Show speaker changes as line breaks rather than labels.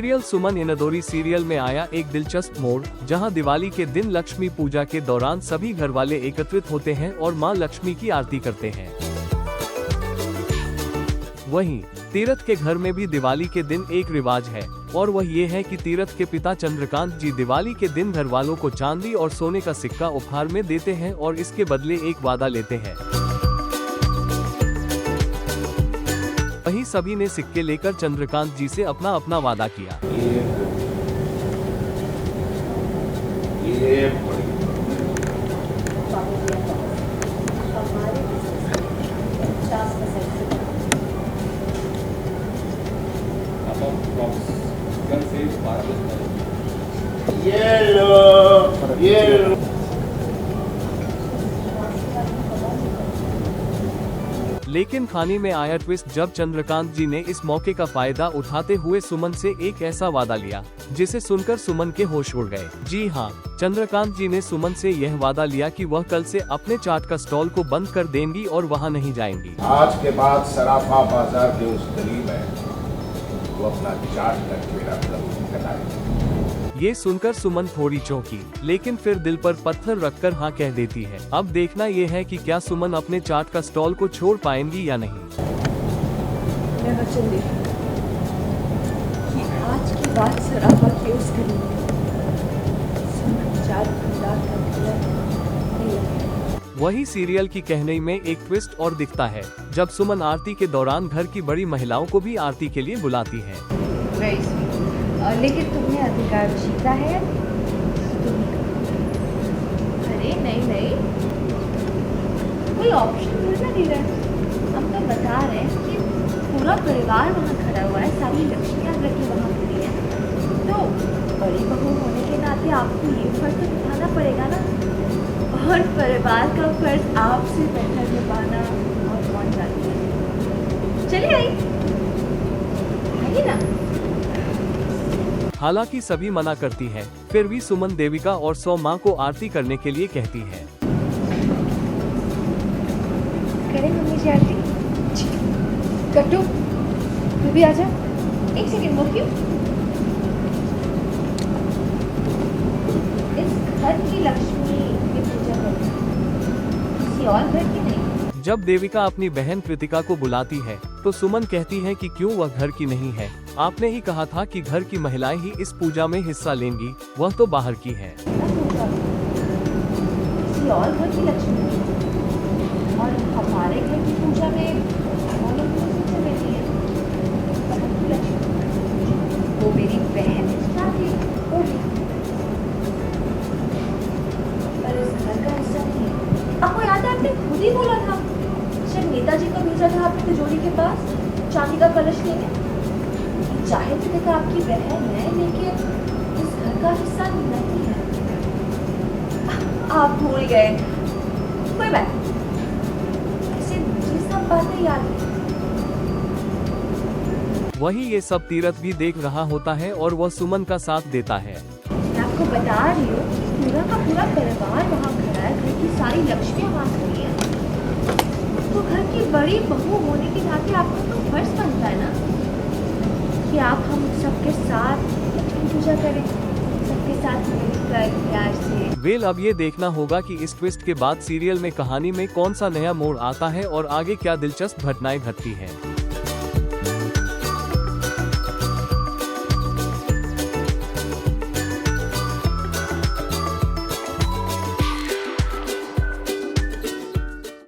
Serial सुमन इनदोरी serial में आया एक दिलचस्प मोड़, जहां दिवाली के दिन लक्ष्मी पूजा के दौरान सभी घर वाले एकत्रित होते हैं और मां लक्ष्मी की आरती करते हैं। वहीं तीरथ के घर में भी दिवाली के दिन एक रिवाज है और वह ये है कि तीरथ के पिता चंद्रकांत जी दिवाली के दिन घर वालों को चांदी और सोने का सिक्का उपहार में देते हैं और इसके बदले एक वादा लेते हैं। वहीं सभी ने सिक्के लेकर चंद्रकांत जी से अपना अपना वादा किया।
ये
लेकिन खाने में आया ट्विस्ट जब चंद्रकांत जी ने इस मौके का फायदा उठाते हुए सुमन से एक ऐसा वादा लिया जिसे सुनकर सुमन के होश उड़ गए। जी हाँ, चंद्रकांत जी ने सुमन से यह वादा लिया कि वह कल से अपने चाट का स्टॉल को बंद कर देंगी और वहां नहीं जाएंगी।
आज के बाद सराफा बाजार के उस गरीब है वो अपना चाट तक मेरा लगाए।
ये सुनकर सुमन थोड़ी चौंकी, लेकिन फिर दिल पर पत्थर रखकर हाँ कह देती है। अब देखना ये है कि क्या सुमन अपने चाट का स्टॉल को छोड़ पाएंगी या नहीं।
मैं वचन देती हूँ कि आज की बात सराफा के उस गरीब चाट भंडार का खुला नहीं लगेगा।
वही सीरियल की कहानी में एक ट्विस्ट और दिखता है जब सुमन आरती के दौरान घर की बड़ी महिलाओं को भी आरती के लिए बुलाती है।
लेकिन तुम्हें अधिकार जीता है। अरे नहीं, कोई ऑप्शन थोड़ी ना दे रहा है। हम तो बता रहे हैं कि पूरा परिवार वहाँ खड़ा हुआ है, सारी लक्ष्मियाँ रखी वहाँ खड़ी है, तो बड़ी बहू होने के नाते आपको ये फर्ज तो उठाना पड़ेगा ना। और परिवार का फर्ज आपसे बेहतर निभाना और कौन जाती है। चलिए आइए ना।
हालांकि सभी मना करती हैं, फिर भी सुमन देविका और सौ माँ को आरती करने के लिए कहती है।
करें मम्मी जी आरती? कट्टू तू भी आजा। एक सेकंड, वो क्यों? इस घर की लक्ष्मी की पूजा करती है, किसी और घर की नहीं।
जब देविका अपनी बहन कृतिका को बुलाती है तो सुमन कहती है कि क्यों वह घर की नहीं है, आपने ही कहा था कि घर की महिलाएं ही इस पूजा में हिस्सा लेंगी, वह तो बाहर की है।
किसी और घर की लक्ष्मी और हमारे घर की पूजा में बेटी है। वो मेरी बहन पर इस घर का हिस्सा नहीं है। आपको याद है, आपने खुद ही बोला था शायद नेताजी को भेजा था आपने तिजोरी के पास चांदी का कलश लेने। चाहे तो देखा आपकी बहन है, लेकिन इस घर का हिस्सा नहीं है। आप भूल गए, कोई बात नहीं, इसे मुझे सब बातें याद है।
वही ये सब तीरथ भी देख रहा होता है और वह सुमन का साथ देता है।
मैं आपको बता रही हूँ पूरा का पूरा परिवार वहाँ खड़ा है, घर की सारी लक्ष्मियाँ वहाँ खड़ी है, तो घर की बड़ी बहू होने के नाते आपका तो फर्ज बनता है ना कि आप हम सबके साथ पूजा करें, सबके साथ मिलकर प्यार से।
वेल अब ये देखना होगा कि इस ट्विस्ट के बाद सीरियल में कहानी में कौन सा नया मोड़ आता है और आगे क्या दिलचस्प घटनाएं घटती हैं।